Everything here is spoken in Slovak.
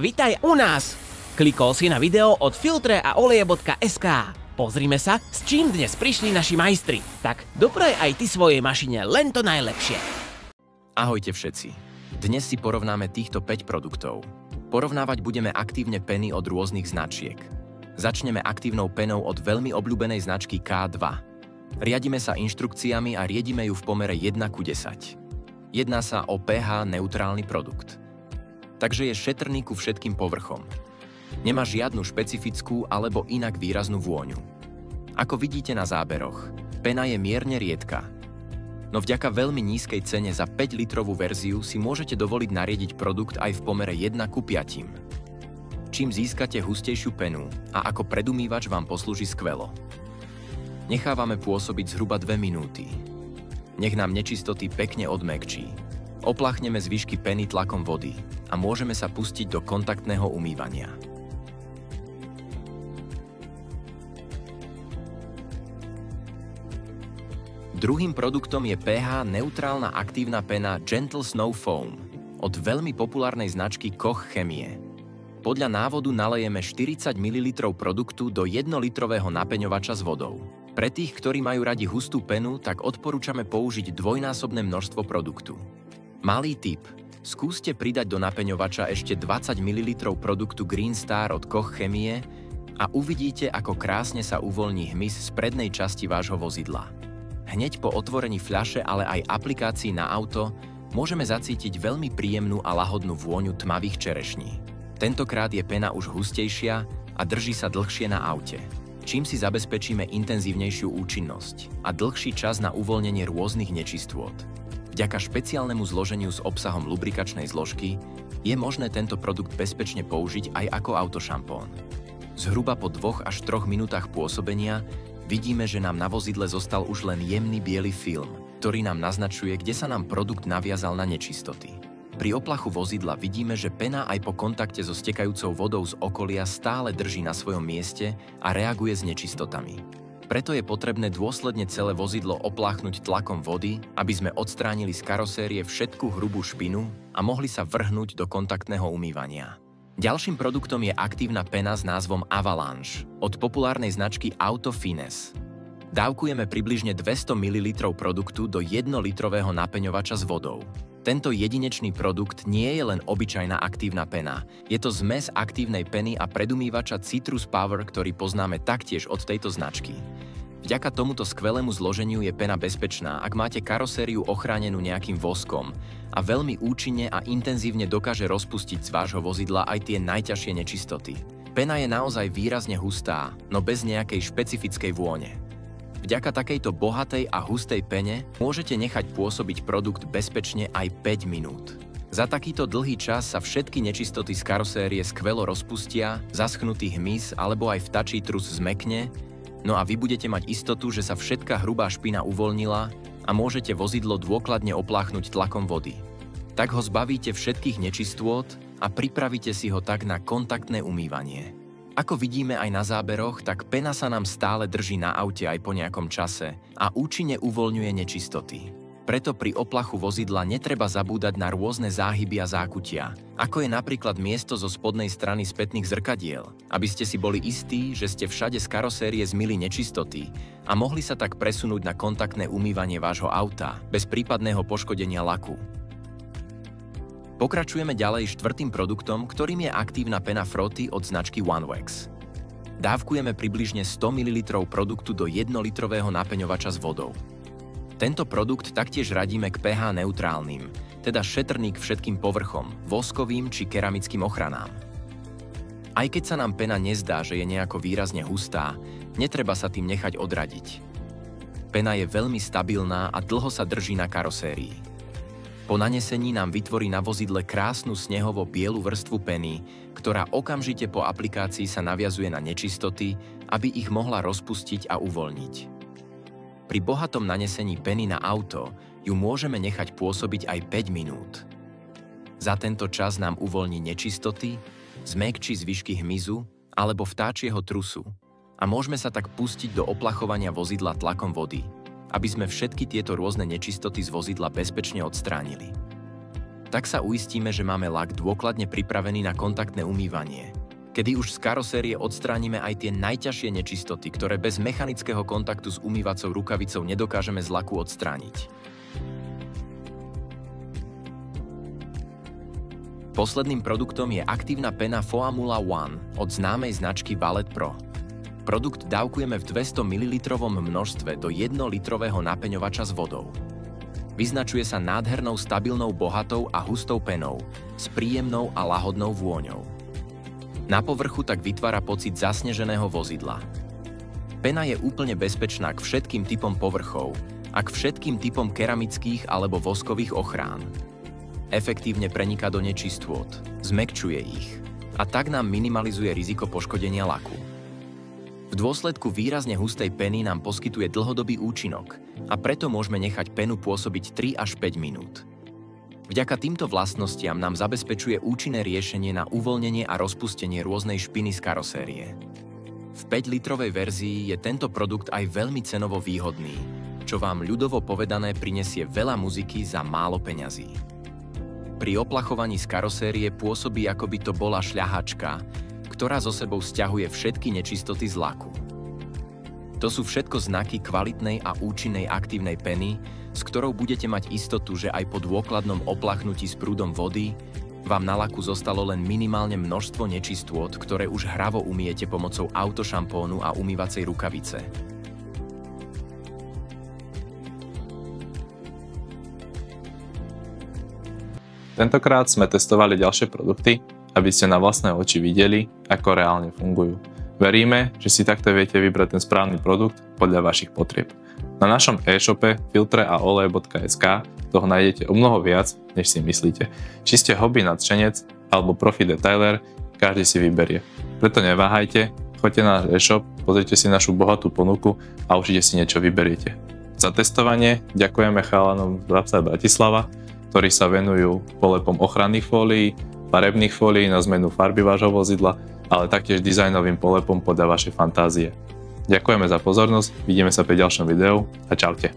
Vitaj u nás! Klikol si na video od filtreaoleje.sk. Pozrime sa, s čím dnes prišli naši majstri. Tak dopraj aj ty svojej mašine len to najlepšie. Ahojte všetci. Dnes si porovnáme týchto 5 produktov. Porovnávať budeme aktívne peny od rôznych značiek. Začneme aktívnou penou od veľmi obľúbenej značky K2. Riadime sa inštrukciami a riedime ju v pomere 1:10. Jedná sa o pH neutrálny produkt. Takže je šetrný ku všetkým povrchom. Nemá žiadnu špecifickú alebo inak výraznú vôňu. Ako vidíte na záberoch, pena je mierne riedka. No vďaka veľmi nízkej cene za 5-litrovú verziu si môžete dovoliť nariediť produkt aj v pomere 1:5. Čím získate hustejšiu penu a ako predumývač vám poslúži skvelo. Nechávame pôsobiť zhruba 2 minúty. Nech nám nečistoty pekne odmäkčí. Opláchneme zvyšky peny tlakom vody a môžeme sa pustiť do kontaktného umývania. Druhým produktom je pH neutrálna aktívna pena Gentle Snow Foam od veľmi populárnej značky Koch Chemie. Podľa návodu nalejeme 40 ml produktu do 1-litrového napeňovača s vodou. Pre tých, ktorí majú radi hustú penu, tak odporúčame použiť dvojnásobné množstvo produktu. Malý tip. Skúste pridať do napeňovača ešte 20 ml produktu Green Star od Koch Chemie a uvidíte, ako krásne sa uvoľní hmyz z prednej časti vášho vozidla. Hneď po otvorení fľaše, ale aj aplikácii na auto, môžeme zacítiť veľmi príjemnú a lahodnú vôňu tmavých čerešní. Tentokrát je pena už hustejšia a drží sa dlhšie na aute, čím si zabezpečíme intenzívnejšiu účinnosť a dlhší čas na uvoľnenie rôznych nečistôt. Vďaka špeciálnemu zloženiu s obsahom lubrikačnej zložky je možné tento produkt bezpečne použiť aj ako autošampón. Zhruba po 2 až 3 minútach pôsobenia vidíme, že nám na vozidle zostal už len jemný biely film, ktorý nám naznačuje, kde sa nám produkt naviazal na nečistoty. Pri oplachu vozidla vidíme, že pena aj po kontakte so stekajúcou vodou z okolia stále drží na svojom mieste a reaguje s nečistotami. Preto je potrebné dôsledne celé vozidlo opláchnuť tlakom vody, aby sme odstránili z karosérie všetku hrubú špinu a mohli sa vrhnúť do kontaktného umývania. Ďalším produktom je aktívna pena s názvom Avalanche od populárnej značky Auto Finesse. Dávkujeme približne 200 ml produktu do 1-litrového napeňovača s vodou. Tento jedinečný produkt nie je len obyčajná aktívna pena. Je to zmes aktívnej peny a predumývača Citrus Power, ktorý poznáme taktiež od tejto značky. Vďaka tomuto skvelému zloženiu je pena bezpečná, ak máte karosériu ochránenú nejakým voskom a veľmi účinne a intenzívne dokáže rozpustiť z vášho vozidla aj tie najťažšie nečistoty. Pena je naozaj výrazne hustá, no bez nejakej špecifickej vône. Vďaka takejto bohatej a hustej pene môžete nechať pôsobiť produkt bezpečne aj 5 minút. Za takýto dlhý čas sa všetky nečistoty z karosérie skvelo rozpustia, zaschnutý hmyz alebo aj vtačí trus zmäkne, no a vy budete mať istotu, že sa všetká hrubá špina uvoľnila a môžete vozidlo dôkladne opláchnuť tlakom vody. Tak ho zbavíte všetkých nečistôt a pripravíte si ho tak na kontaktné umývanie. Ako vidíme aj na záberoch, tak pena sa nám stále drží na aute aj po nejakom čase a účinne uvoľňuje nečistoty. Preto pri oplachu vozidla netreba zabúdať na rôzne záhyby a zákutia, ako je napríklad miesto zo spodnej strany spätných zrkadiel, aby ste si boli istí, že ste všade z karosérie zmyli nečistoty a mohli sa tak presunúť na kontaktné umývanie vášho auta bez prípadného poškodenia laku. Pokračujeme ďalej 4. produktom, ktorým je aktívna pena Frotty od značky OneWax. Dávkujeme približne 100 ml produktu do 1-litrového napeňovača s vodou. Tento produkt taktiež radíme k pH neutrálnym, teda šetrný k všetkým povrchom, voskovým či keramickým ochranám. Aj keď sa nám pena nezdá, že je nejako výrazne hustá, netreba sa tým nechať odradiť. Pena je veľmi stabilná a dlho sa drží na karosérii. Po nanesení nám vytvorí na vozidle krásnu snehovo-bielu vrstvu peny, ktorá okamžite po aplikácii sa naviazuje na nečistoty, aby ich mohla rozpustiť a uvoľniť. Pri bohatom nanesení peny na auto ju môžeme nechať pôsobiť aj 5 minút. Za tento čas nám uvoľní nečistoty, zmäkčí zvyšky hmyzu alebo vtáčieho trusu a môžeme sa tak pustiť do oplachovania vozidla tlakom vody, aby sme všetky tieto rôzne nečistoty z vozidla bezpečne odstránili. tak sa uistíme, že máme lak dôkladne pripravený na kontaktné umývanie, kedy už z karosérie odstránime aj tie najťažšie nečistoty, ktoré bez mechanického kontaktu s umývacou rukavicou nedokážeme z laku odstrániť. Posledným produktom je aktívna pena Foamula One od známej značky Valet Pro. Produkt dávkujeme v 200 ml množstve do 1-litrového napeňovača s vodou. Vyznačuje sa nádhernou, stabilnou, bohatou a hustou penou s príjemnou a lahodnou vôňou. Na povrchu tak vytvára pocit zasneženého vozidla. Pena je úplne bezpečná k všetkým typom povrchov a k všetkým typom keramických alebo voskových ochrán. Efektívne preniká do nečistôt, zmäkčuje ich a tak nám minimalizuje riziko poškodenia laku. V dôsledku výrazne hustej peny nám poskytuje dlhodobý účinok a preto môžeme nechať penu pôsobiť 3 až 5 minút. Vďaka týmto vlastnostiam nám zabezpečuje účinné riešenie na uvoľnenie a rozpustenie rôznej špiny z karosérie. V 5-litrovej verzii je tento produkt aj veľmi cenovo výhodný, čo vám ľudovo povedané prinesie veľa muziky za málo peňazí. Pri oplachovaní z karosérie pôsobí, ako by to bola šľahačka, ktorá so sebou sťahuje všetky nečistoty z laku. To sú všetko znaky kvalitnej a účinnej aktívnej peny, s ktorou budete mať istotu, že aj po dôkladnom oplachnutí s prúdom vody vám na laku zostalo len minimálne množstvo nečistôt, ktoré už hravo umyjete pomocou autošampónu a umývacej rukavice. Tentokrát sme testovali ďalšie produkty, aby ste na vlastné oči videli, ako reálne fungujú. Veríme, že si takto viete vybrať ten správny produkt podľa vašich potrieb. Na našom e-shope filtreaoleje.sk toho nájdete o mnoho viac, než si myslíte. Či ste hobby nadšenec alebo profi detailer, každý si vyberie. Preto neváhajte, choďte na náš e-shop, pozrite si našu bohatú ponuku a určite si niečo vyberiete. Za testovanie ďakujeme chalanom z Rapsa Bratislava, ktorí sa venujú polepom ochranných fólií, farebných fólií na zmenu farby vášho vozidla, ale taktiež dizajnovým polepom podľa vašej fantázie. Ďakujeme za pozornosť, vidíme sa pri ďalšom videu a čaute.